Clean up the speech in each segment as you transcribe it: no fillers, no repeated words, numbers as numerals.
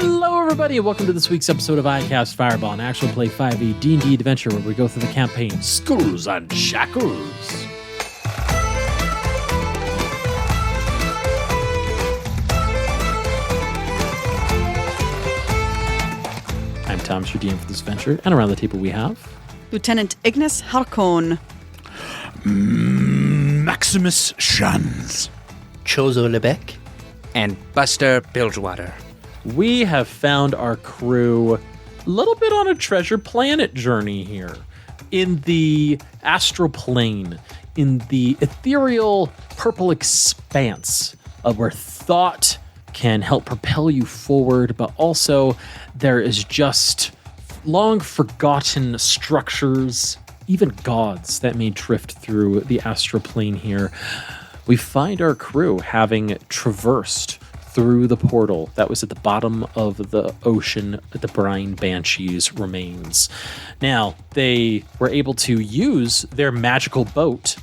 Hello, everybody, and welcome to this week's episode of iCast Fireball, an actual play 5e D&D adventure where we go through the campaign Skulls and Shackles. I'm Thomas, your DM for this adventure, and around the table we have Lieutenant Ignis Harkon, Maximus Shans, Chozo Lebec, and Buster Bilgewater. We have found our crew a little bit on a treasure planet journey here. In the astral plane, in the ethereal purple expanse of where thought can help propel you forward, but also there is just long forgotten structures, even gods that may drift through the astral plane here. We find our crew having traversed through the portal that was at the bottom of the ocean at the Brine Banshees remains. Now, they were able to use their magical boat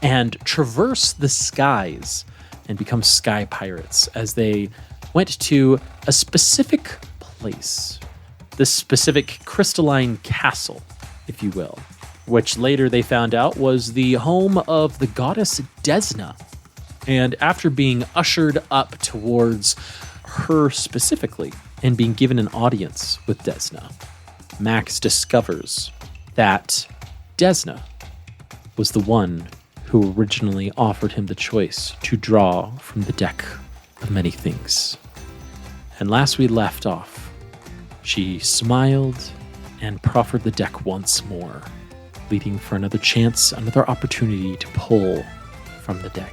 and traverse the skies and become sky pirates as they went to a specific place, this specific crystalline castle, if you will, which later they found out was the home of the goddess Desna. And after being ushered up towards her specifically and being given an audience with Desna, Max discovers that Desna was the one who originally offered him the choice to draw from the deck of many things. And last we left off, she smiled and proffered the deck once more, leading for another chance, another opportunity to pull from the deck.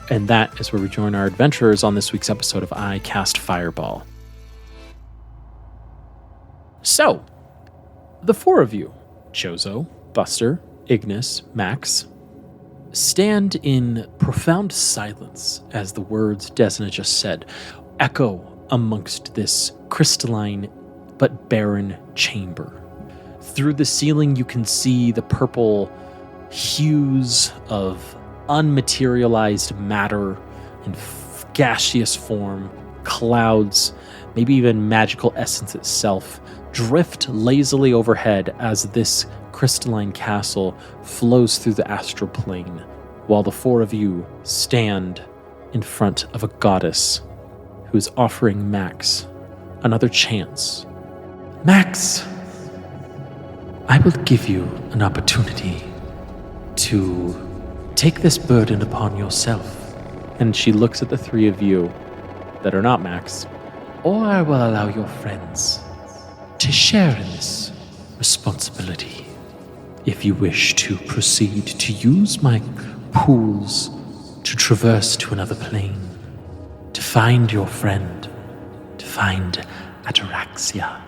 And that is where we join our adventurers on this week's episode of iCast Fireball. So, the four of you, Chozo, Buster, Ignis, Max, stand in profound silence as the words Desna just said echo amongst this crystalline but barren chamber. Through the ceiling, you can see the purple hues of unmaterialized matter in gaseous form, clouds, maybe even magical essence itself, drift lazily overhead as this crystalline castle flows through the astral plane, while the four of you stand in front of a goddess who is offering Max another chance. Max, I will give you an opportunity to take this burden upon yourself. And she looks at the three of you that are not Max. Or I will allow your friends to share in this responsibility. If you wish to proceed to use my pools to traverse to another plane, to find your friend, to find Ataraxia,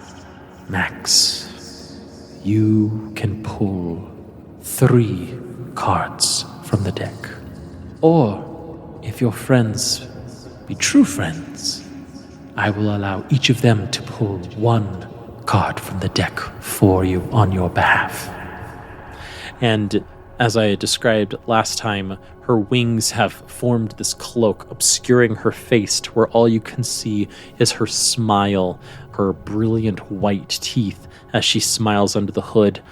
Max, you can pull 3 cards from the deck. Or, if your friends be true friends, I will allow each of them to pull 1 card from the deck for you on your behalf. And as I described last time, her wings have formed this cloak, obscuring her face to where all you can see is her smile, her brilliant white teeth as she smiles under the hood.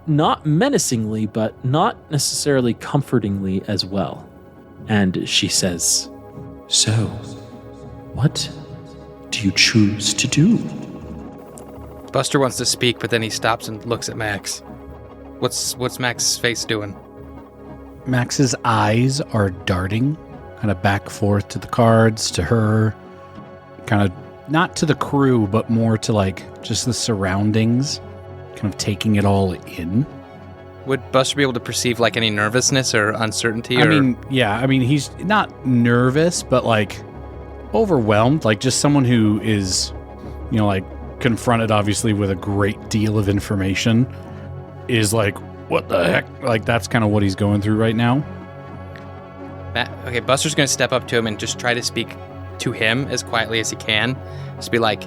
Not menacingly, but not necessarily comfortingly as well. And she says, "So, what do you choose to do?" Buster wants to speak, but then he stops and looks at Max. What's Max's face doing? Max's eyes are darting, kind of back and forth to the cards, to her, kind of not to the crew, but more to like just the surroundings, kind of taking it all in. Would Buster be able to perceive like any nervousness or uncertainty? I mean, he's not nervous, but like overwhelmed, like just someone who is, you know, like confronted obviously with a great deal of information is like, what the heck? Like that's kind of what he's going through right now. Okay, Buster's going to step up to him and just try to speak to him as quietly as he can. Just be like,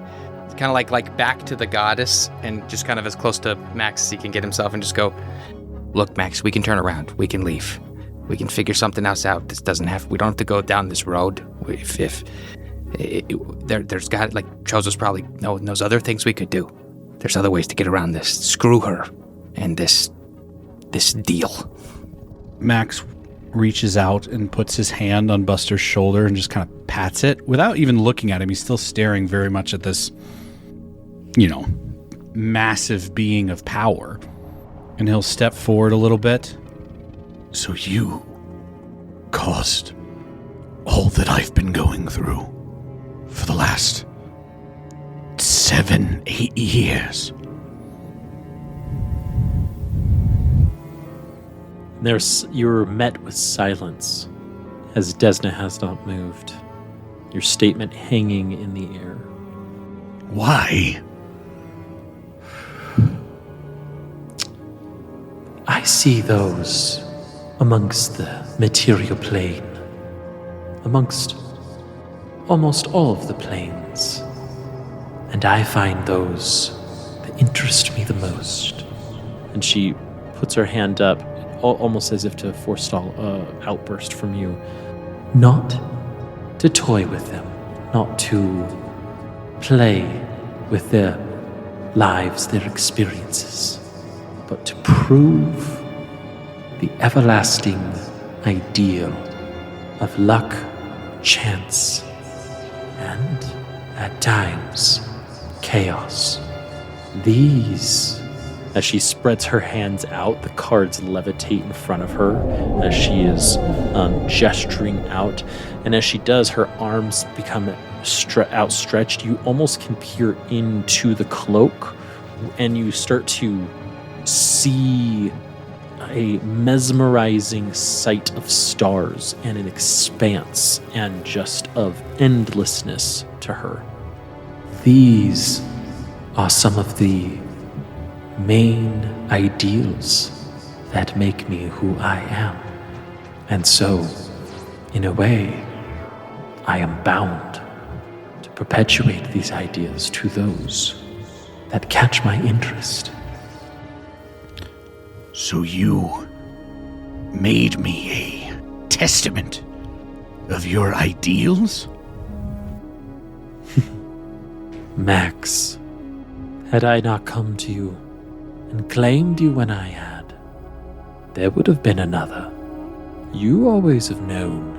kind of like back to the goddess and just kind of as close to Max as he can get himself and just go, "Look, Max, we can turn around. We can leave. We can figure something else out. We don't have to go down this road. If There's got, like, Chozo's probably knows other things we could do. There's other ways to get around this. Screw her and this deal. Max reaches out and puts his hand on Buster's shoulder and just kind of pats it without even looking at him. He's still staring very much at this, massive being of power. And he'll step forward a little bit. So you caused all that I've been going through for the last 7-8 years. You're met with silence as Desna has not moved, your statement hanging in the air. Why? I see those amongst the material plane, amongst almost all of the planes, and I find those that interest me the most. And she puts her hand up, almost as if to forestall an outburst from you. Not to toy with them, not to play with their lives, their experiences, but to prove the everlasting ideal of luck, chance, and, at times, chaos. These, as she spreads her hands out, the cards levitate in front of her as she is gesturing out. And as she does, her arms become outstretched. You almost can peer into the cloak, and you start to see a mesmerizing sight of stars and an expanse and just of endlessness to her. These are some of the main ideals that make me who I am. And so, in a way, I am bound to perpetuate these ideas to those that catch my interest. So you made me a testament of your ideals? Max, had I not come to you and claimed you when I had, there would have been another. You always have known.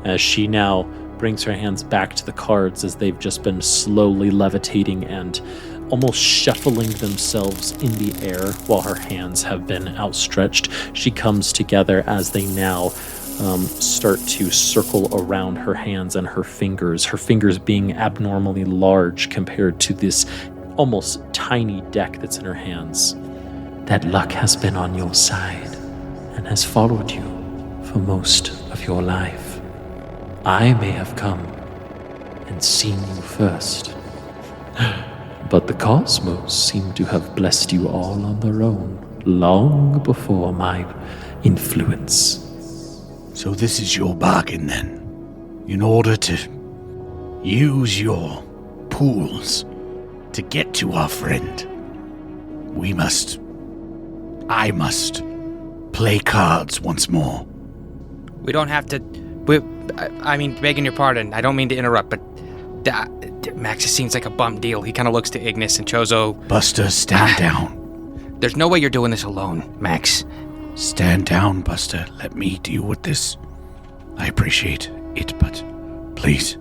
As she now brings her hands back to the cards as they've just been slowly levitating and almost shuffling themselves in the air while her hands have been outstretched. She comes together as they now start to circle around her hands and her fingers being abnormally large compared to this almost tiny deck that's in her hands. That luck has been on your side and has followed you for most of your life. I may have come and seen you first, but the cosmos seem to have blessed you all on their own, long before my influence. So this is your bargain then? In order to use your pools to get to our friend, I must play cards once more. We don't have to... I mean, begging your pardon, I don't mean to interrupt, but Max seems like a bum deal. He kind of looks to Ignis and Chozo. Buster, stand down. There's no way you're doing this alone, Max. Stand down, Buster. Let me deal with this. I appreciate it, but please,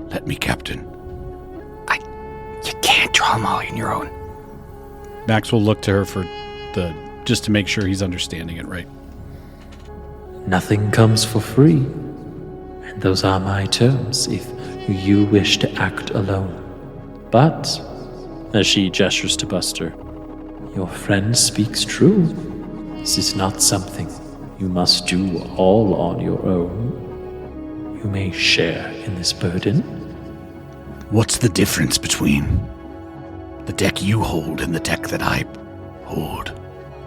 let me captain. You can't draw them all on your own. Max will look to her for just to make sure he's understanding it right. Nothing comes for free, and those are my terms if you wish to act alone. But, as she gestures to Buster, your friend speaks true. This is not something you must do all on your own. You may share in this burden. What's the difference between the deck you hold and the deck that I hold?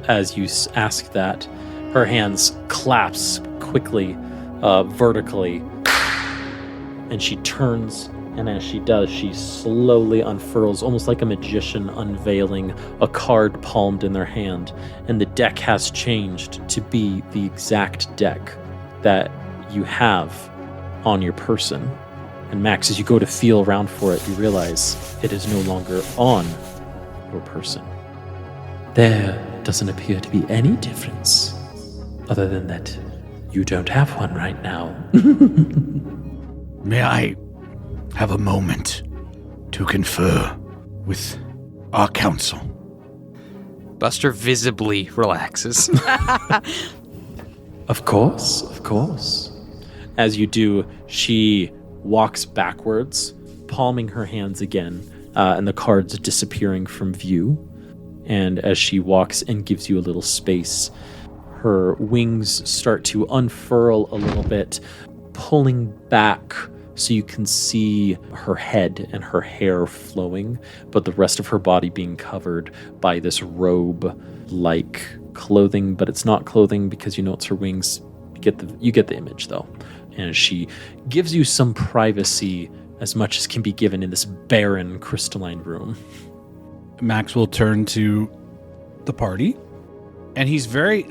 As you ask that, her hands clasp quickly, vertically, and she turns, and as she does, she slowly unfurls, almost like a magician unveiling a card palmed in their hand, and the deck has changed to be the exact deck that you have on your person. And Max, as you go to feel around for it, you realize it is no longer on your person. There doesn't appear to be any difference, other than that you don't have one right now. May I have a moment to confer with our council? Buster visibly relaxes. Of course, of course. As you do, she walks backwards, palming her hands again, and the cards disappearing from view. And as she walks and gives you a little space, her wings start to unfurl a little bit, pulling back so you can see her head and her hair flowing, but the rest of her body being covered by this robe-like clothing, but it's not clothing because you know it's her wings. You get the image, though. And she gives you some privacy, as much as can be given in this barren crystalline room. Max will turn to the party, and he's very,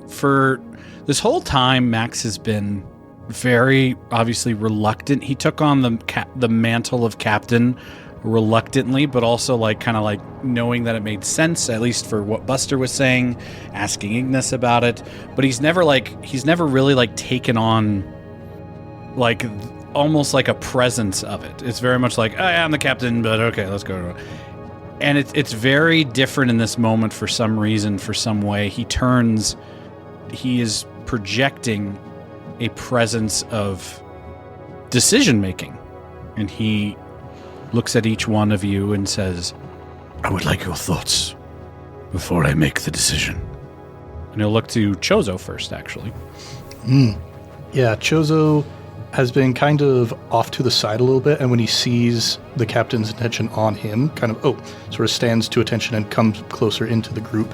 for this whole time, Max has been very obviously reluctant. He took on the mantle of captain reluctantly, but also knowing that it made sense, at least for what Buster was saying, asking Ignis about it. But he's never really taken on almost like a presence of it. It's very much like, oh, yeah, I'm the captain, but okay, let's go. And it's very different in this moment for some reason, for some way. He is projecting a presence of decision-making. And he looks at each one of you and says, I would like your thoughts before I make the decision. And he'll look to Chozo first, actually. Yeah, Chozo has been kind of off to the side a little bit, and when he sees the captain's attention on him, sort of stands to attention and comes closer into the group.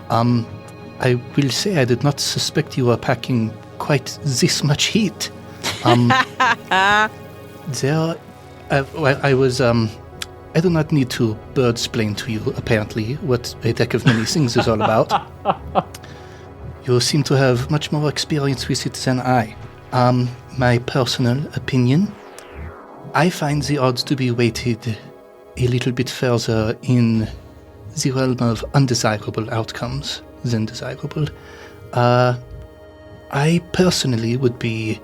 I will say I did not suspect you were packing quite this much heat. I do not need to bird-splain to you, apparently, what a deck of many things is all about. You seem to have much more experience with it than I. My personal opinion, I find the odds to be weighted a little bit further in the realm of undesirable outcomes than desirable. I personally would be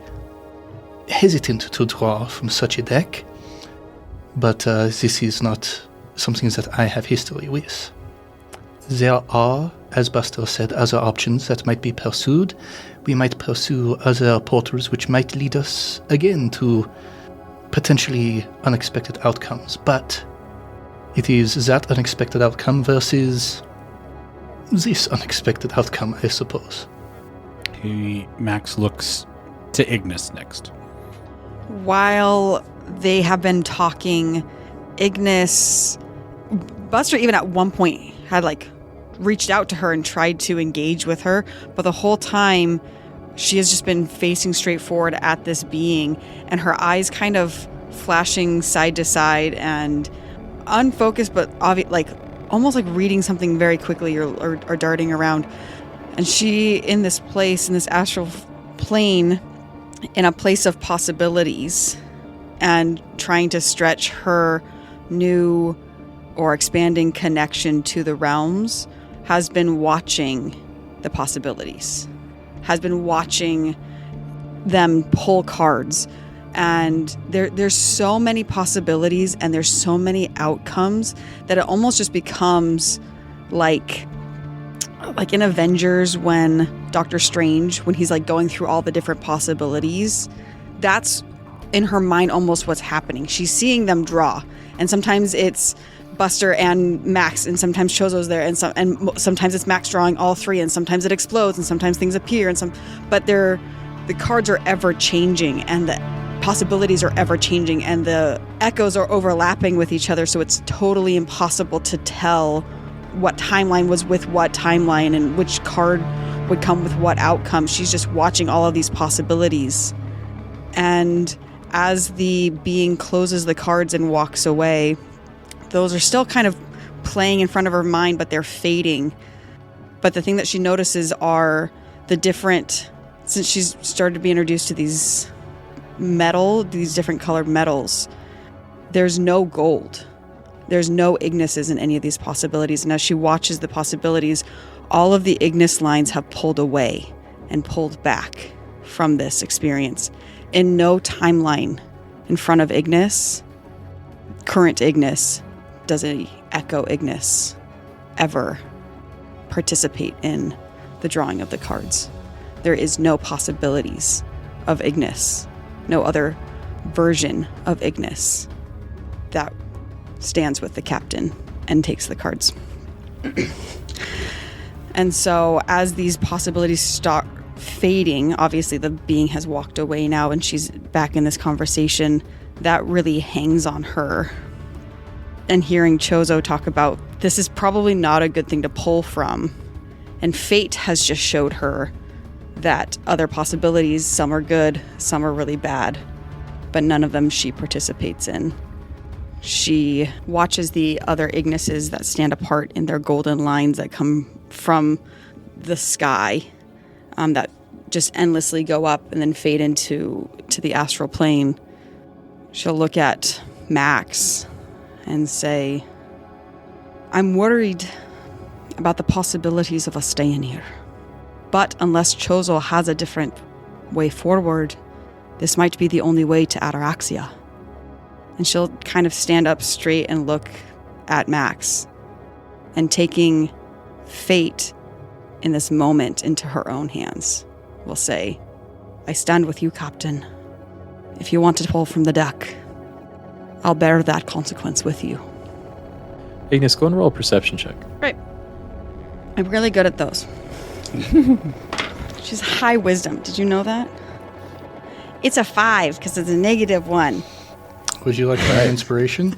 hesitant to draw from such a deck, but this is not something that I have history with. There are, as Buster said, other options that might be pursued. We might pursue other portals which might lead us again to potentially unexpected outcomes, but it is that unexpected outcome versus this unexpected outcome, I suppose. Max looks to Ignis next. While they have been talking, Ignis, Buster even at one point had reached out to her and tried to engage with her, but the whole time she has just been facing straight forward at this being, and her eyes kind of flashing side to side and unfocused, but almost like reading something very quickly or darting around. And she, in this place, in this astral plane, in a place of possibilities, and trying to stretch her new or expanding connection to the realms, has been watching the possibilities, has been watching them pull cards. And there's so many possibilities and there's so many outcomes that it almost just becomes like in Avengers when Doctor Strange, when he's going through all the different possibilities, that's in her mind almost what's happening. She's seeing them draw, and sometimes it's Buster and Max, and sometimes Chozo's there, and sometimes it's Max drawing all three, and sometimes it explodes, and sometimes things appear, but the cards are ever changing, and the possibilities are ever changing, and the echoes are overlapping with each other, so it's totally impossible to tell what timeline was with what timeline and which card would come with what outcome. She's just watching all of these possibilities. And as the being closes the cards and walks away, those are still kind of playing in front of her mind, but they're fading. But the thing that she notices are the different, since she's started to be introduced to these metal, these different colored metals, there's no gold. There's no Ignises in any of these possibilities. And as she watches the possibilities, all of the Ignis lines have pulled away and pulled back from this experience. In no timeline in front of Ignis, current Ignis, does a Echo Ignis ever participate in the drawing of the cards. There is no possibilities of Ignis, no other version of Ignis that stands with the captain and takes the cards. And so as these possibilities start fading, obviously the being has walked away now and she's back in this conversation, that really hangs on her. And hearing Chozo talk about this is probably not a good thing to pull from, and fate has just showed her that other possibilities, some are good, some are really bad, but none of them she participates in. She watches the other Ignises that stand apart in their golden lines that come from the sky, that just endlessly go up and then fade into the astral plane. She'll look at Max and say, I'm worried about the possibilities of us staying here. But unless Chozo has a different way forward, this might be the only way to Ataraxia. And she'll kind of stand up straight and look at Max, and taking fate in this moment into her own hands, will say, I stand with you, Captain. If you want to pull from the deck, I'll bear that consequence with you. Ignis, go and roll a perception check. Right. I'm really good at those. She's high wisdom. Did you know that? It's a 5 because it's a -1. Would you like my inspiration?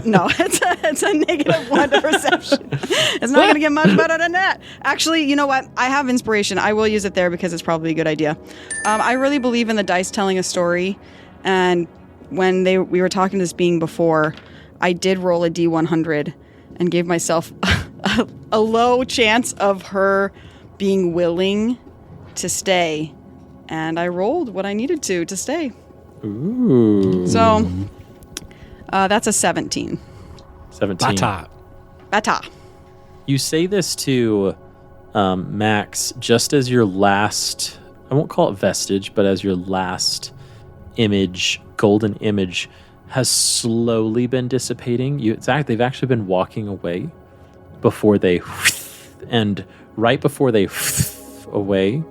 No, it's a -1 to perception. It's not going to get much better than that. Actually, you know what? I have inspiration. I will use it there because it's probably a good idea. I really believe in the dice telling a story. And when we were talking to this being before, I did roll a D100 and gave myself a low chance of her being willing to stay. And I rolled what I needed to stay. Ooh. So that's a 17. 17. Bata. You say this to Max just as your last, I won't call it vestige, but as your last image, golden image, has slowly been dissipating. They've actually been walking away before they, and right before they away,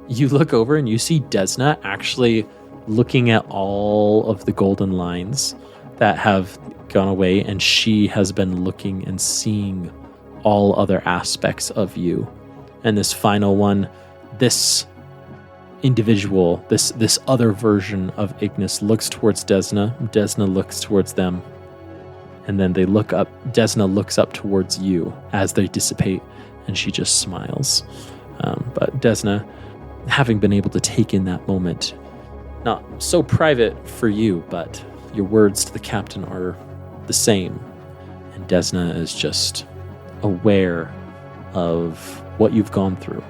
you look over and you see Desna actually looking at all of the golden lines that have gone away, and she has been looking and seeing all other aspects of you. And this final one, this individual, this other version of Ignis looks towards Desna. Desna looks towards them. And then they look up. Desna looks up towards you as they dissipate, and she just smiles. But Desna, having been able to take in that moment, not so private for you, but your words to the captain are the same. And Desna is just aware of what you've gone through.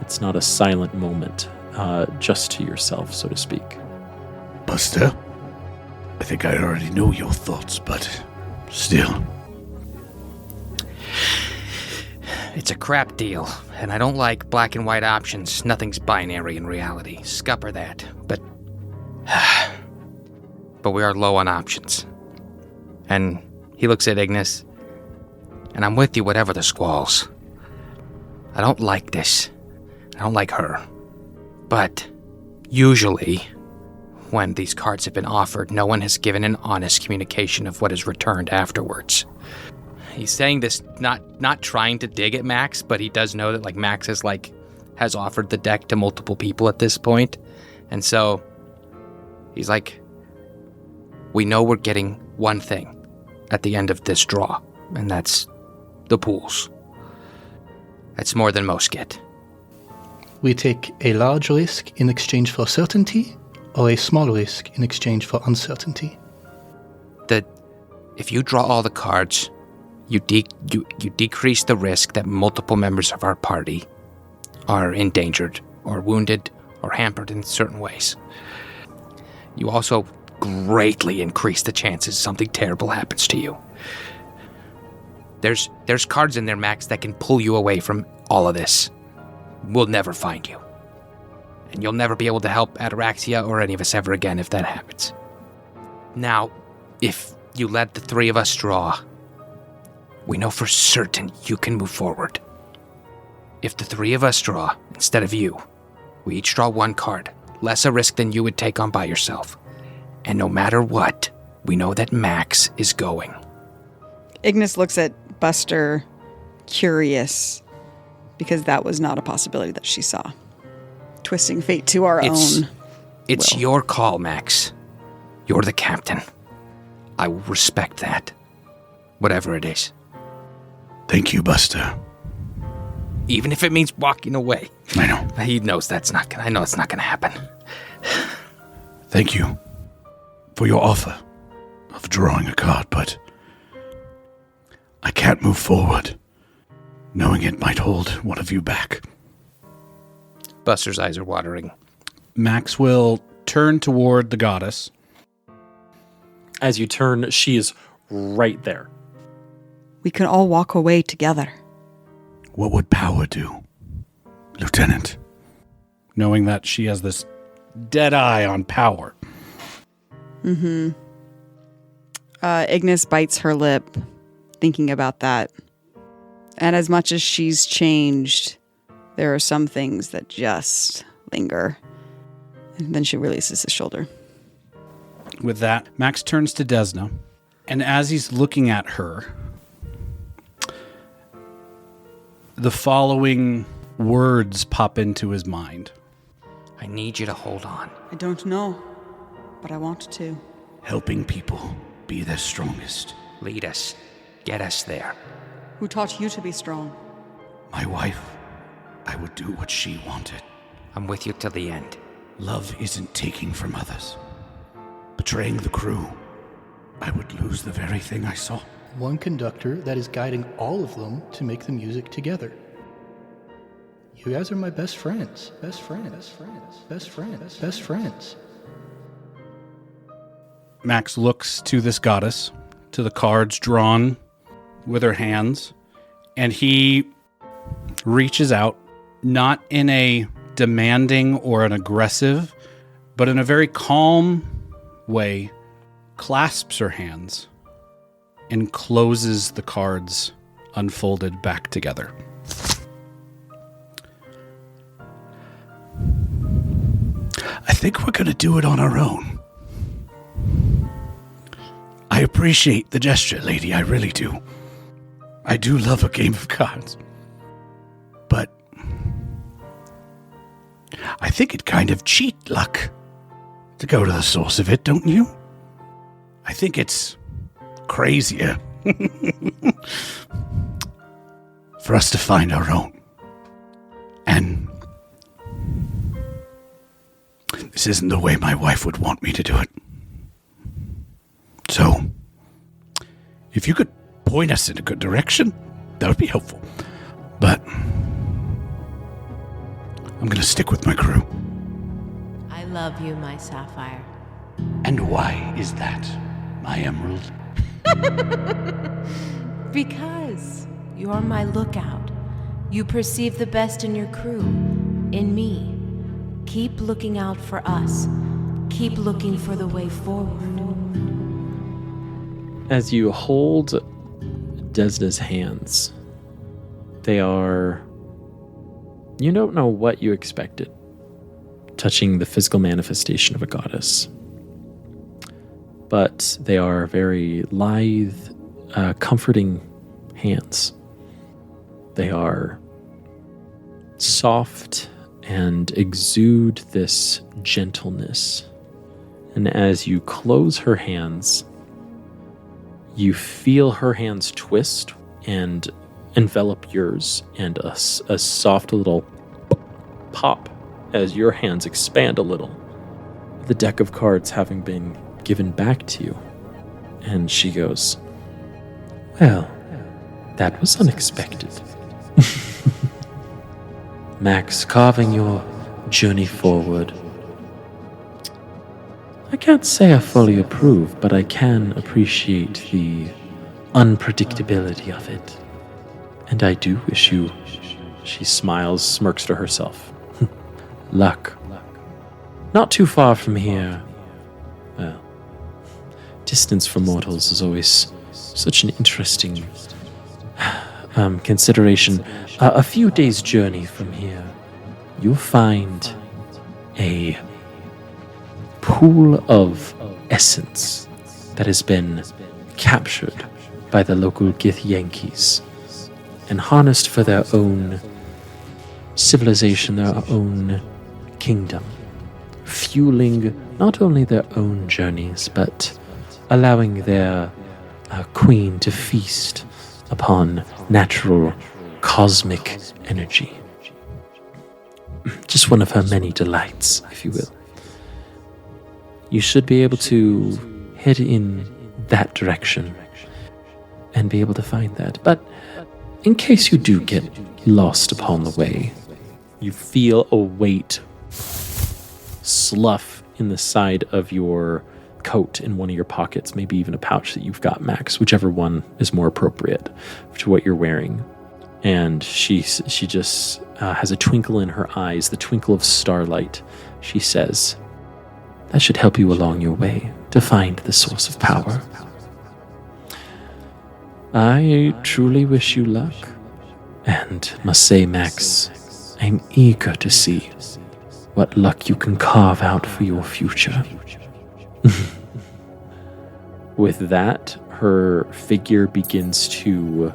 It's not a silent moment, just to yourself, so to speak. Buster, I think I already know your thoughts, but still. It's a crap deal, and I don't like black and white options. Nothing's binary in reality. Scupper that. But we are low on options. And he looks at Ignis, and I'm with you whatever the squalls. I don't like this. I don't like her. But usually, when these cards have been offered, no one has given an honest communication of what is returned afterwards. He's saying this not trying to dig at Max, but he does know that Max has offered the deck to multiple people at this point. And so he's like, we know we're getting one thing at the end of this draw, and that's the pools. That's more than most get. We take a large risk in exchange for certainty, or a small risk in exchange for uncertainty. If you draw all the cards, you decrease the risk that multiple members of our party are endangered or wounded or hampered in certain ways. you also greatly increase the chances something terrible happens to you. There's cards in there, Max, that can pull you away from all of this. We'll never find you. And you'll never be able to help Ataraxia or any of us ever again if that happens. Now, if you let the three of us draw, we know for certain you can move forward. If the three of us draw, instead of you, we each draw one card, less a risk than you would take on by yourself. And no matter what, we know that Max is going. Ignis looks at Buster, curious, because that was not a possibility that she saw. Twisting fate to our own. It's will. your call, Max. You're the captain. I will respect that. Whatever it is. Thank you, Buster. Even if it means walking away. I know. He knows I know it's not gonna happen. Thank you for your offer of drawing a card, but I can't move forward, knowing it might hold one of you back. Buster's eyes are watering. Max will turn toward the goddess. As you turn, she is right there. We can all walk away together. What would power do, Lieutenant? Knowing that she has this dead eye on power. Ignis bites her lip, thinking about that. And as much as she's changed, there are some things that just linger. And then she releases his shoulder. With that, Max turns to Desna, and as he's looking at her, the following words pop into his mind. I need you to hold on. I don't know, but I want to. Helping people be their strongest. Lead us. Get us there. Who taught you to be strong? My wife, I would do what she wanted. I'm with you till the end. Love isn't taking from others. Betraying the crew, I would lose the very thing I saw. One conductor that is guiding all of them to make the music together. You guys are my best friends. Best friends. Best friends. Best friends. Best friends. Max looks to this goddess, to the cards drawn with her hands, and he reaches out, not in a demanding or an aggressive, but in a very calm way, clasps her hands and closes the cards unfolded back together. I think we're gonna do it on our own. I appreciate the gesture, lady, I really do. I do love a game of cards. But I think it kind of cheat luck to go to the source of it, don't you? I think it's crazier for us to find our own. And this isn't the way my wife would want me to do it. So, if you could point us in a good direction, that would be helpful. But I'm going to stick with my crew. I love you, my sapphire. And why is that, my emerald? Because you're my lookout. You perceive the best in your crew, in me. Keep looking out for us. Keep looking for the way forward. As you hold Desna's hands, they are... You don't know what you expected, touching the physical manifestation of a goddess. But they are very lithe, comforting hands. They are soft and exude this gentleness. And as you close her hands, you feel her hands twist and envelop yours, and a soft little pop as your hands expand a little. The deck of cards having been given back to you. And she goes, "Well, that was unexpected." Max, carving your journey forward, I can't say I fully approve, but I can appreciate the unpredictability of it. And I do wish you, she smiles, smirks to herself, luck. Not too far from here. Well, distance for mortals is always such an interesting consideration. A few days' journey from here, you'll find a pool of essence that has been captured by the local Gith Yankees and harnessed for their own civilization, their own kingdom, fueling not only their own journeys, but allowing their queen to feast upon natural cosmic energy. Just one of her many delights, if you will. You should be able to head in that direction and be able to find that. But in case you do get lost upon the way, you feel a weight slough in the side of your coat in one of your pockets, maybe even a pouch that you've got, Max, whichever one is more appropriate to what you're wearing. And she just has a twinkle in her eyes, the twinkle of starlight. She says, that should help you along your way to find the source of power. I truly wish you luck, and must say, Max, I'm eager to see what luck you can carve out for your future. With that, her figure begins to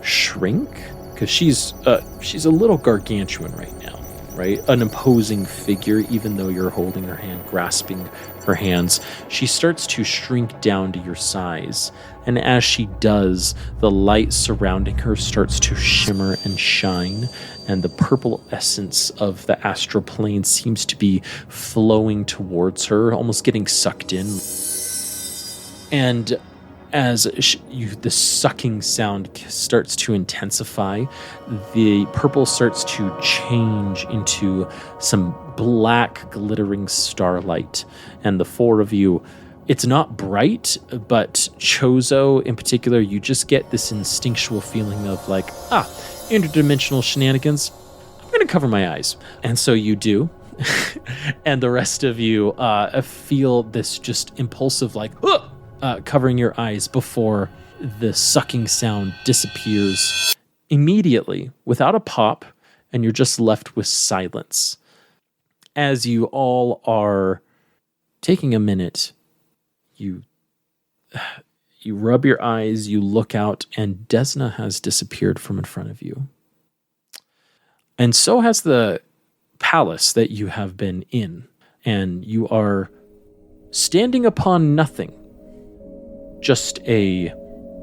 shrink, because she's a little gargantuan right now, right? An imposing figure, even though you're holding her hand, grasping her hands. She starts to shrink down to your size, and as she does, the light surrounding her starts to shimmer and shine, and the purple essence of the astral plane seems to be flowing towards her, almost getting sucked in. And as the sucking sound starts to intensify, the purple starts to change into some black glittering starlight. And the four of you, it's not bright, but Chozo in particular, you just get this instinctual feeling of like, interdimensional shenanigans. I'm going to cover my eyes. And so you do. And the rest of you feel this just impulsive like, covering your eyes before the sucking sound disappears immediately without a pop, and you're just left with silence. As you all are taking a minute, you rub your eyes, you look out, and Desna has disappeared from in front of you. And so has the palace that you have been in, and you are standing upon nothing. Just a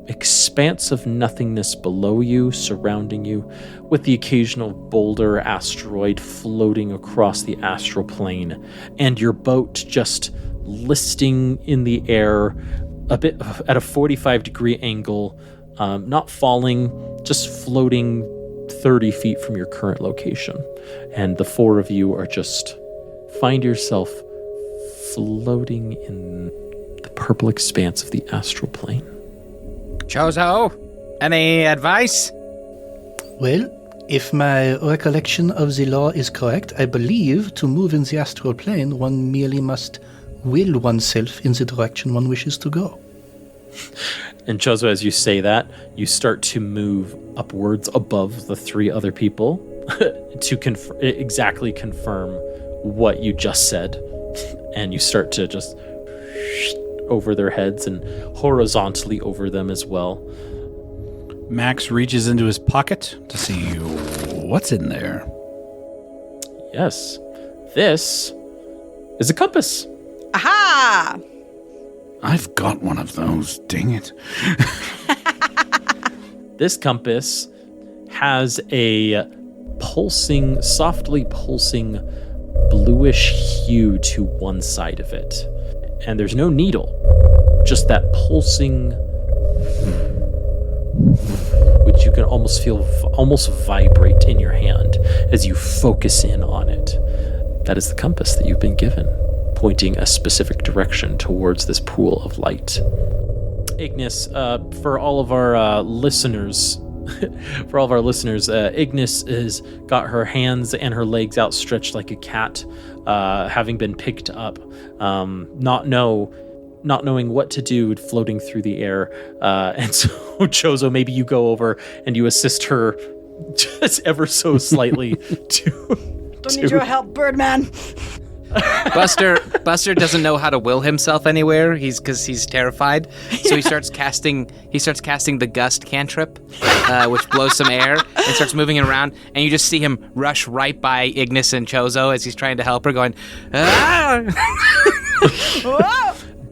expanse of nothingness below you, surrounding you, with the occasional boulder asteroid floating across the astral plane, and your boat just listing in the air a bit at a 45-degree angle, not falling, just floating 30 feet from your current location. And the four of you are just find yourself floating in the purple expanse of the astral plane. Chozo, any advice? Well, if my recollection of the law is correct, I believe to move in the astral plane, one merely must will oneself in the direction one wishes to go. And Chozo, as you say that, you start to move upwards above the three other people to exactly confirm what you just said. And you start to just over their heads and horizontally over them as well. Max reaches into his pocket to see what's in there. Yes. This is a compass. Aha! I've got one of those, dang it. This compass has a softly pulsing bluish hue to one side of it. And there's no needle, just that pulsing, which you can almost feel vibrate in your hand as you focus in on it. That is the compass that you've been given. pointing a specific direction towards this pool of light. Ignis, for all of our listeners, Ignis has got her hands and her legs outstretched like a cat, having been picked up, not knowing what to do, floating through the air. And so, Chozo, maybe you go over and you assist her just ever so slightly Don't need your help, Birdman. Buster doesn't know how to will himself anywhere. Because he's terrified. So he starts casting the gust cantrip, which blows some air and starts moving it around. And you just see him rush right by Ignis and Chozo as he's trying to help her, going, ah!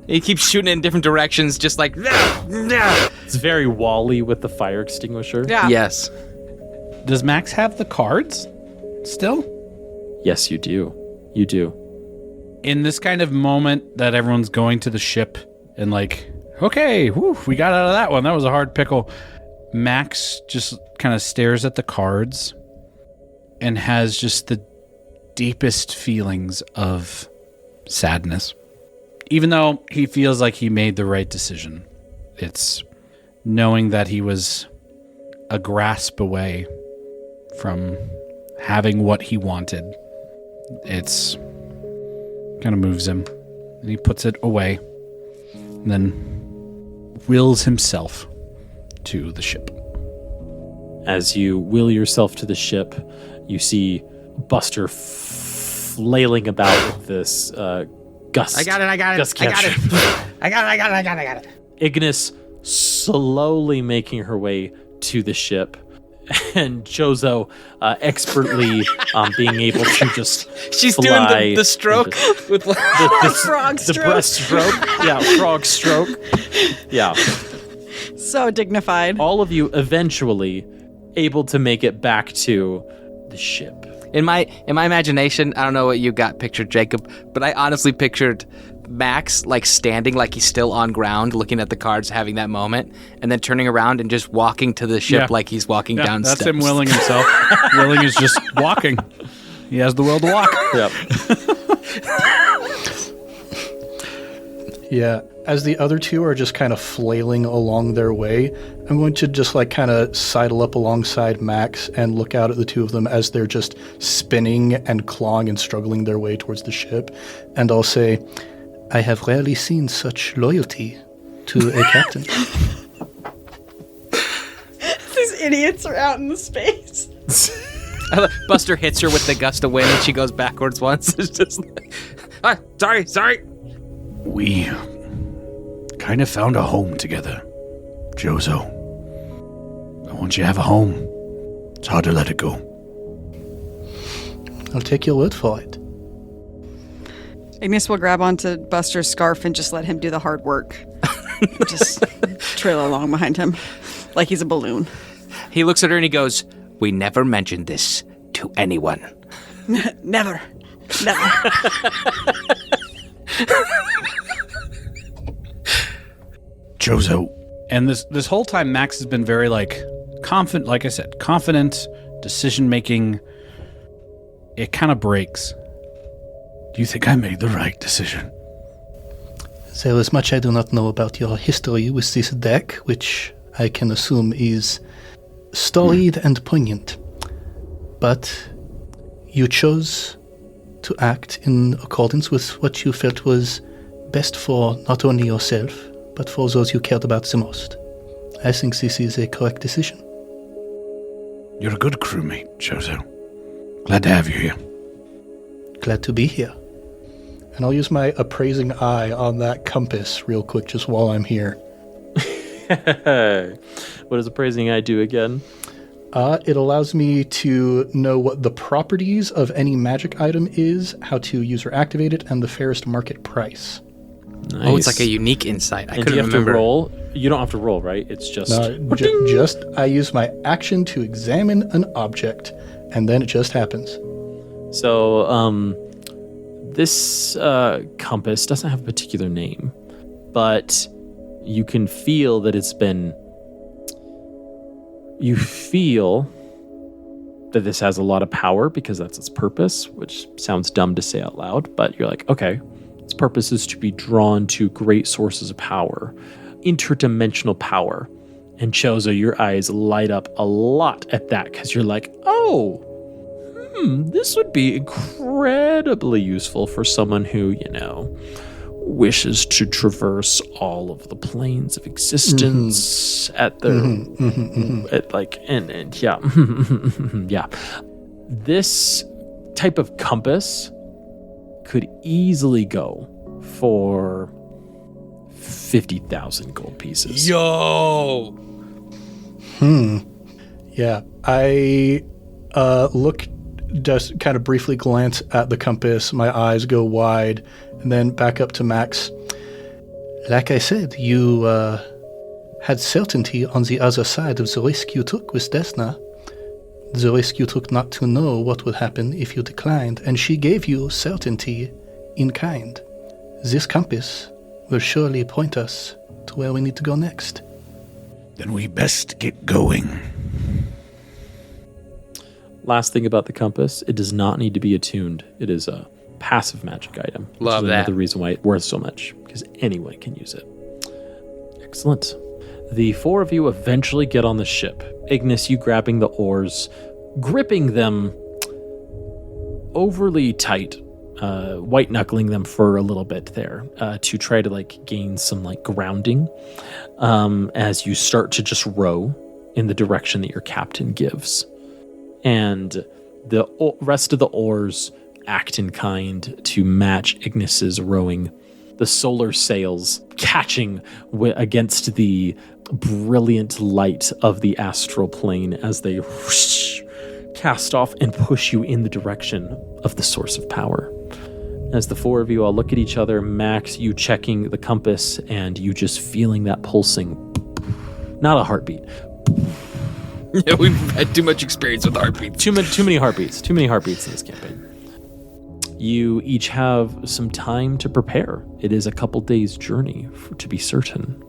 He keeps shooting in different directions, just like. It's very Wall-E with the fire extinguisher. Yeah. Yes. Does Max have the cards still? Yes, you do. You do. In this kind of moment that everyone's going to the ship and like, okay, whew, we got out of that one. That was a hard pickle. Max just kind of stares at the cards and has just the deepest feelings of sadness. Even though he feels like he made the right decision, it's knowing that he was a grasp away from having what he wanted. It's kind of moves him, and he puts it away, and then wills himself to the ship. As you will yourself to the ship, you see Buster flailing about with this gust. I got it. Ignis slowly making her way to the ship, and Chozo expertly being able to just She's fly doing the stroke with the Frog the stroke. breaststroke. Yeah, frog stroke. Yeah. So dignified. All of you eventually able to make it back to the ship. In my imagination, I don't know what you got pictured, Jacob, but I honestly pictured Max like standing like he's still on ground, looking at the cards, having that moment, and then turning around and just walking to the ship like he's walking down That's steps. him willing himself. Willing is just walking. He has the will to walk. Yep. Yeah, as the other two are just kind of flailing along their way, I'm going to just like kind of sidle up alongside Max and look out at the two of them as they're just spinning and clawing and struggling their way towards the ship. And I'll say, I have rarely seen such loyalty to a captain. These idiots are out in the space. Buster hits her with the gust of wind and she goes backwards once. It's just like, sorry. We kind of found a home together, Chozo. But once you have a home, it's hard to let it go. I'll take your word for it. Ignis will grab onto Buster's scarf and just let him do the hard work. Just trail along behind him like he's a balloon. He looks at her and he goes, we never mentioned this to anyone. Never. Chozo, And this whole time, Max has been very confident. Like I said, confident decision making. It kind of breaks. do you think I made the right decision? There is much I do not know about your history with this deck, which I can assume is storied and poignant. But you chose to act in accordance with what you felt was best for not only yourself, but for those you cared about the most. I think this is a correct decision. You're a good crewmate, Chozo. Glad to have you here. Glad to be here. And I'll use my appraising eye on that compass real quick just while I'm here. What does appraising eye do again? It allows me to know what the properties of any magic item is, how to use or activate it, and the fairest market price. Nice. Oh, it's like a unique insight. I And do couldn't you have remember. to roll? You don't have to roll, right? It's just... No, just I use my action to examine an object, and then it just happens. So, this compass doesn't have a particular name, but you can feel that it's been... You feel that this has a lot of power because that's its purpose, which sounds dumb to say out loud, but you're like, okay, Its purpose is to be drawn to great sources of power, interdimensional power. And Chozo, your eyes light up a lot at that because you're like, oh, this would be incredibly useful for someone who, wishes to traverse all of the planes of existence at their, yeah. This type of compass could easily go for 50,000 gold pieces. Yo! Yeah, I look, just kind of briefly glance at the compass. My eyes go wide, and then back up to Max. Like I said, you had certainty on the other side of the risk you took with Desna. The risk you took not to know what would happen if you declined, and she gave you certainty in kind. This compass will surely point us to where we need to go next. Then we best get going. Last thing about the compass, it does not need to be attuned. It is a passive magic item. Love that. Another reason why it's worth so much, because anyone can use it. Excellent. The four of you eventually get on the ship. Ignis, you grabbing the oars, gripping them overly tight, white knuckling them for a little bit there to try to gain some grounding as you start to just row in the direction that your captain gives. And the rest of the oars act in kind to match Ignis's rowing. The solar sails catching against the brilliant light of the astral plane as they whoosh, cast off and push you in the direction of the source of power. As the four of you all look at each other, Max, you checking the compass and you just feeling that pulsing. Not a heartbeat. Yeah, we've had too much experience with heartbeats. Too many heartbeats. Too many heartbeats in this campaign. You each have some time to prepare. It is a couple days' journey, to be certain.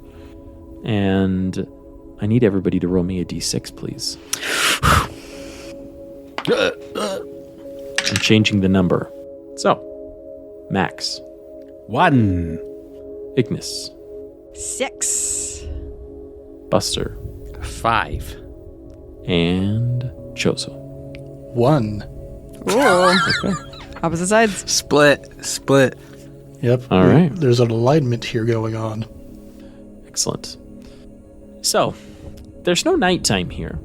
And I need everybody to roll me a d6, please. I'm changing the number. So, Max. 1. Ignis. 6. Buster. 5. And Chozo. 1. Oh, Okay. opposite sides. Split. Yep. All right. There's an alignment here going on. Excellent. So, there's no nighttime here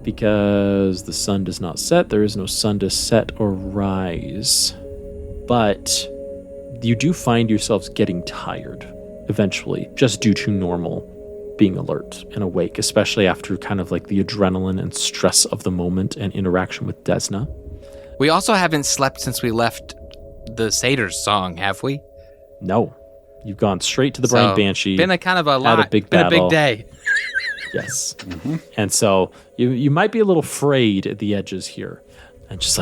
because the sun does not set. There is no sun to set or rise. But you do find yourselves getting tired eventually, just due to normal being alert and awake, especially after kind of the adrenaline and stress of the moment and interaction with Desna. We also haven't slept since we left the Satyr's song, have we? No. You've gone straight to the Brian Banshee. Been a kind of a lot. Had a big been battle. a big day. Yes. And so you might be a little frayed at the edges here. And just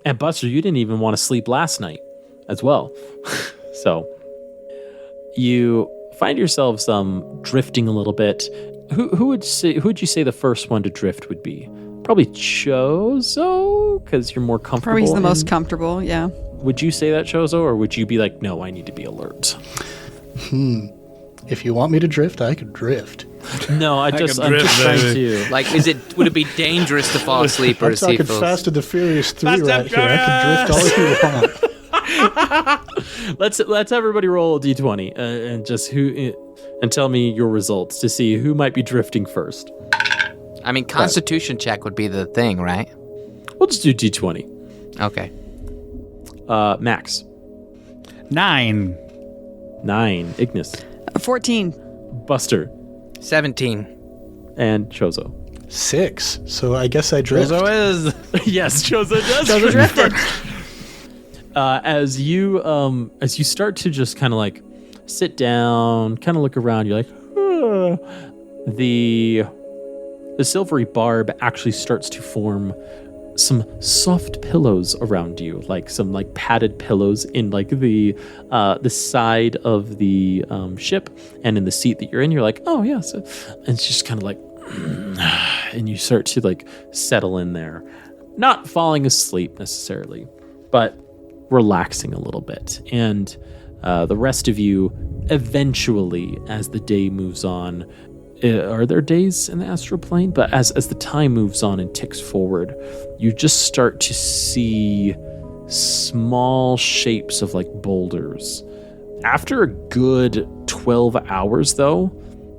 and Buster, you didn't even want to sleep last night as well. So you find yourselves drifting a little bit. Who would you say the first one to drift would be? Probably Chozo, because you're more comfortable. Probably he's the most comfortable, yeah. Would you say that, Chozo, or would you be like, no, I need to be alert? If you want me to drift, I could drift. No, I'm just trying to. Would it be dangerous to fall asleep or I'm to see talking Fast and the Furious 3 right here. I can drift all you want. Let's everybody roll a d20 and just and tell me your results to see who might be drifting first. I mean, Constitution check would be the thing, right? We'll just do d20. Okay. Max. 9. 9. Ignis. 14. Buster. 17. And Chozo. 6. So I guess I drift. Yes, Chozo does. Chozo drifted. As you start to just kind of sit down, kind of look around, you're like, the silvery barb actually starts to form some soft pillows around you, some padded pillows in the side of the ship and in the seat that you're in. You're like, oh yeah, so, and it's just kind of and you start to settle in there, not falling asleep necessarily, but relaxing a little bit. And the rest of you, eventually, as the day moves on, are there days in the astral plane? But as the time moves on and ticks forward, you just start to see small shapes of like boulders. After a good 12 hours, though,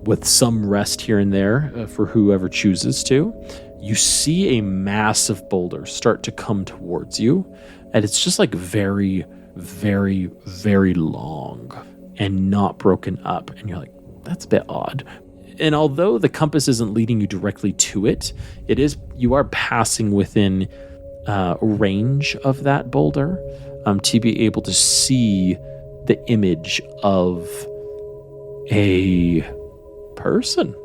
with some rest here and there for whoever chooses to, you see a massive boulder start to come towards you. And it's just like very, very, very long and not broken up. And you're like, that's a bit odd. And although the compass isn't leading you directly to it, you are passing within range of that boulder to be able to see the image of a person.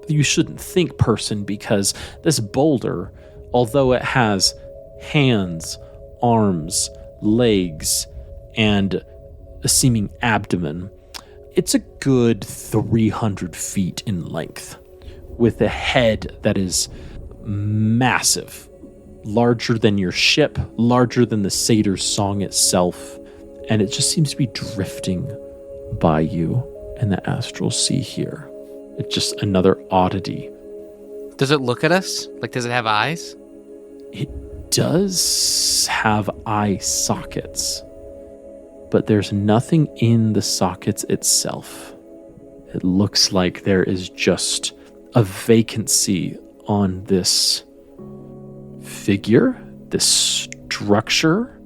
You shouldn't think person, because this boulder, although it has hands, arms, legs, and a seeming abdomen, it's a good 300 feet in length, with a head that is massive, larger than your ship, larger than the satyr's song itself, and it just seems to be drifting by you in the astral sea here. It's just another oddity. Does it look at us? Like, does it have eyes? It does have eye sockets, but there's nothing in the sockets itself. It looks like there is just a vacancy on this figure, this structure,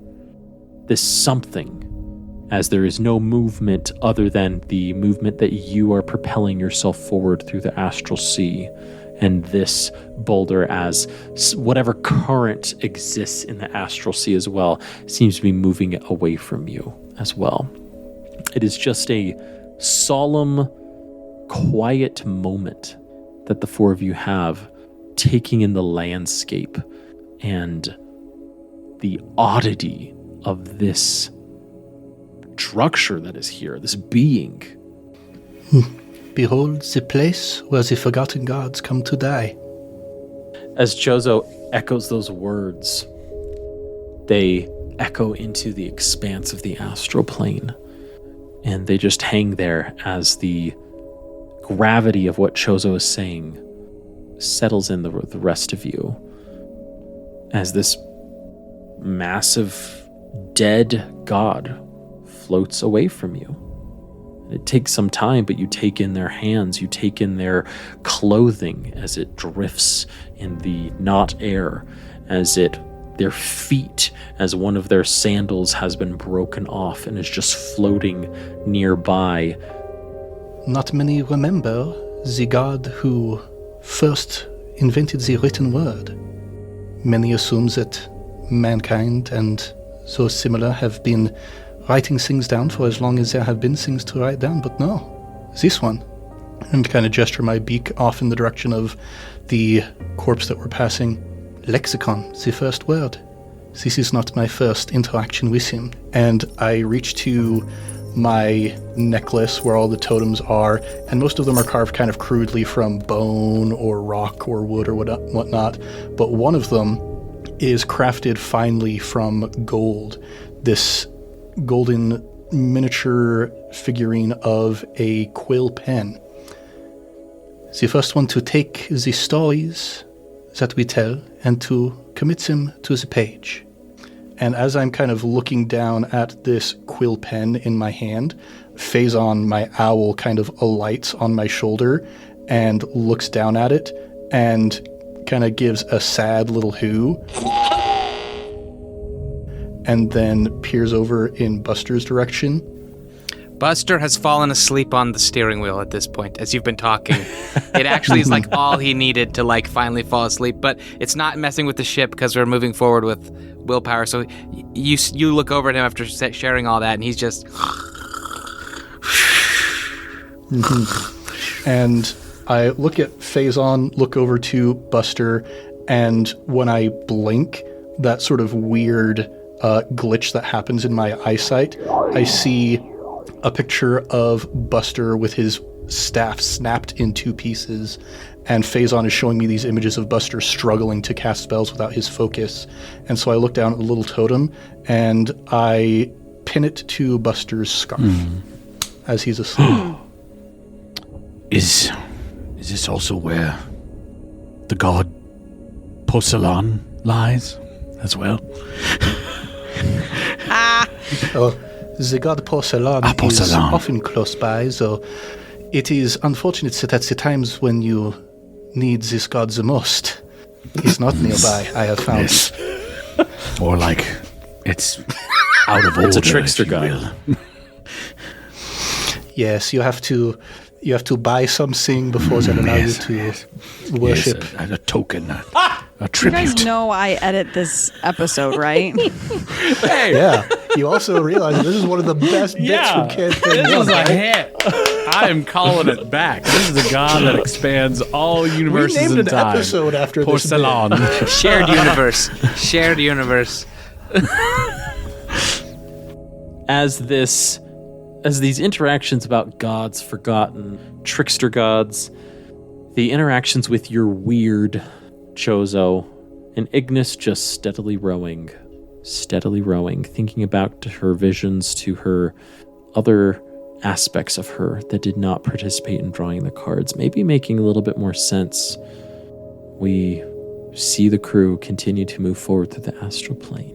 this something, as there is no movement other than the movement that you are propelling yourself forward through the astral sea, and this boulder, as whatever current exists in the astral sea as well, seems to be moving it away from you as well. It is just a solemn, quiet moment that the four of you have, taking in the landscape and the oddity of this structure that is here, this being. Behold the place where the forgotten gods come to die. As Chozo echoes those words, they echo into the expanse of the astral plane, and they just hang there as the gravity of what Chozo is saying settles in the rest of you, as this massive dead god floats away from you. It takes some time, but you take in their hands, you take in their clothing as it drifts in the not air, their feet, as one of their sandals has been broken off and is just floating nearby. Not many remember the god who first invented the written word. Many assume that mankind and those similar have been writing things down for as long as there have been things to write down, but no, this one. And kind of gesture my beak off in the direction of the corpse that we're passing. Lexicon, the first word. This is not my first interaction with him. And I reach to my necklace where all the totems are, and most of them are carved kind of crudely from bone or rock or wood or whatnot, but one of them is crafted finely from gold. This golden miniature figurine of a quill pen. The first one to take the stories that we tell and to commit them to the page. And as I'm kind of looking down at this quill pen in my hand, Phazon, my owl, kind of alights on my shoulder and looks down at it and kind of gives a sad little hoo, and then peers over in Buster's direction. Buster has fallen asleep on the steering wheel at this point, as you've been talking. It actually is like all he needed to like finally fall asleep, but it's not messing with the ship because we're moving forward with willpower. So you look over at him after sharing all that, and he's just... And I look at Phazon, look over to Buster, and when I blink, that sort of weird glitch that happens in my eyesight, I see a picture of Buster with his staff snapped in two pieces, and Phazon is showing me these images of Buster struggling to cast spells without his focus. And so I look down at the little totem, and I pin it to Buster's scarf as he's asleep. Is this also where the god Porcelain lies as well? The god Porcelain is often close by, so it is unfortunate that at the times when you need this god the most, he's not nearby, I have found. Yes. Or like it's out of order. It's a trickster if you god. will. Yes, you have to buy something before they allow you to worship. Yes, a token, a You tribute. guys know I edit this episode, right? Yeah. You also realize this is one of the best bits from Campaign This 1, is a right? hit. I am calling it back. This is a god that expands all We universes named in an time. episode after Porcelain. Shared universe. Shared universe. As these interactions about gods forgotten, trickster gods, the interactions with your weird Chozo, and Ignis just steadily rowing, thinking about her visions to her other aspects of her that did not participate in drawing the cards, maybe making a little bit more sense. We see the crew continue to move forward through the astral plane.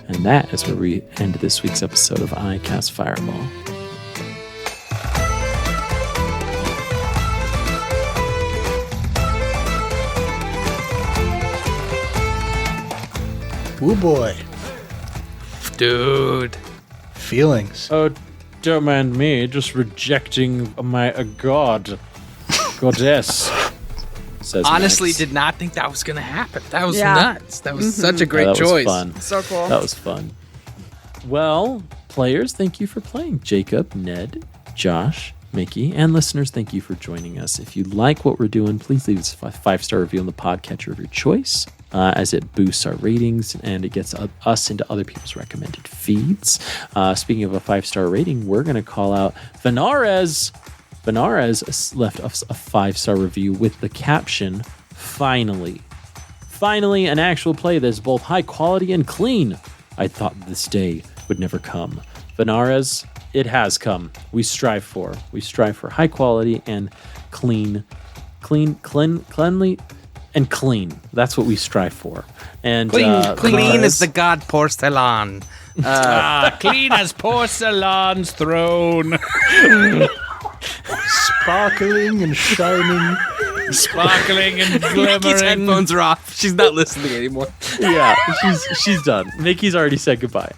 And that is where we end this week's episode of I Cast Fireball. Woo boy. Dude. Feelings. Oh, don't mind me, just rejecting my goddess. Says Honestly, Max. did not think that was going to happen. That was Yeah. nuts. That was such a great that choice. was fun. So cool. That was fun. Well, players, thank you for playing. Jacob, Ned, Josh, Mickey, and listeners, thank you for joining us. If you like what we're doing, please leave us a 5-star review on the podcatcher of your choice, as it boosts our ratings and it gets us into other people's recommended feeds. Speaking of a 5-star rating, we're going to call out Vanares. Vanares left us a 5-star review with the caption, "Finally. Finally, an actual play that is both high quality and clean. I thought this day would never come." Vanares, it has come. We strive for high quality and cleanly, and clean. That's what we strive for. And Clean as Vanares- the god Porcelain. Clean as porcelain's throne. Sparkling and shining. Sparkling and Mickey's glimmering. headphones are off. She's not listening anymore. yeah, she's done. Mickey's already said goodbye.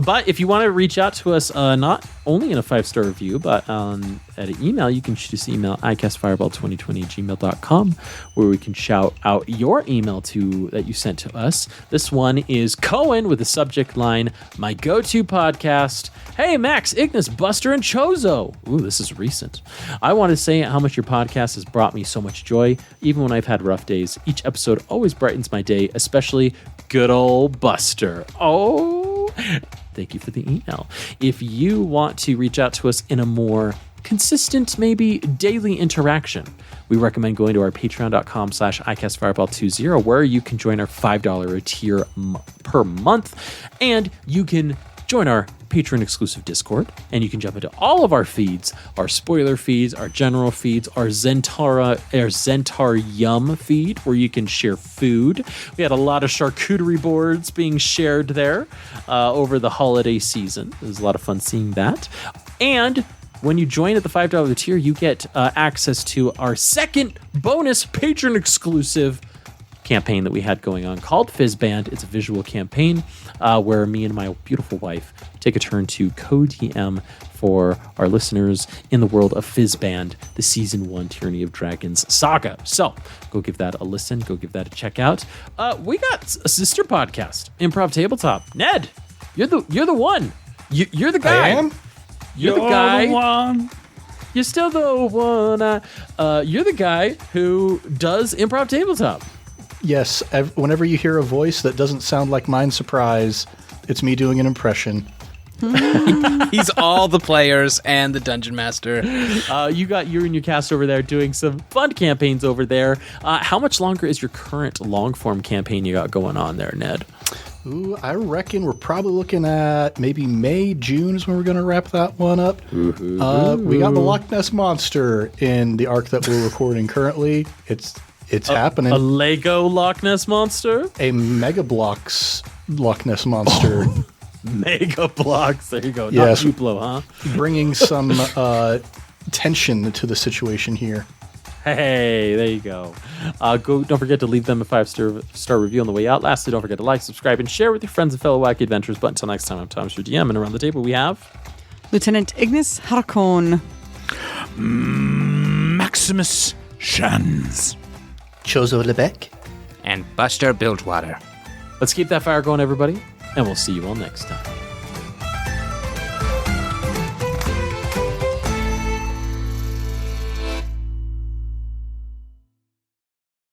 But if you want to reach out to us, not only in a 5-star review, but at an email, you can shoot us an email, icastfireball2020@gmail.com, where we can shout out your email that you sent to us. This one is Cohen with the subject line, "My go-to podcast. Hey, Max, Ignis, Buster, and Chozo." Ooh, this is recent. "I want to say how much your podcast has brought me so much joy, even when I've had rough days. Each episode always brightens my day, especially good old Buster." Oh, thank you for the email. If you want to reach out to us in a more consistent, maybe daily interaction, we recommend going to our patreon.com/icastfireball20, where you can join our $5 tier per month, and you can join our Patreon exclusive Discord, and you can jump into all of our feeds, our spoiler feeds, our general feeds, our Zentar Yum feed, where you can share food. We had a lot of charcuterie boards being shared there over the holiday season. It was a lot of fun seeing that. And when you join at the $5 tier, you get access to our second bonus patron exclusive campaign that we had going on called Fizzband. It's a visual campaign where me and my beautiful wife take a turn to co-DM for our listeners in the world of Fizzband, the Season 1 Tyranny of Dragons saga. So go give that a listen. Go give that a check out. We got a sister podcast, Improv Tabletop. Ned, you're the one. You're the guy. I am? You're the guy. One. You're still the one. You're the guy who does Improv Tabletop. Yes, whenever you hear a voice that doesn't sound like mine, surprise, it's me doing an impression. He's all the players and the dungeon master. You got you and your cast over there doing some fun campaigns over there. How much longer is your current long form campaign you got going on there, Ned? Ooh, I reckon we're probably looking at maybe May, June is when we're going to wrap that one up. We got the Loch Ness Monster in the arc that we're recording currently. It's happening. A Lego Loch Ness Monster? A Mega Bloks Loch Ness Monster. Mega Blocks. There you go. Yes. Not Duplo, huh? Bringing some tension to the situation here. Hey, there you go. Don't forget to leave them a 5-star review on the way out. Lastly, don't forget to like, subscribe, and share with your friends and fellow wacky adventurers. But until next time, I'm Thomas, your DM, and around the table we have Lieutenant Ignis Harkon. Maximus Shans. Chozo Lebec. And Buster Bilgewater. Let's keep that fire going, everybody, and we'll see you all next time.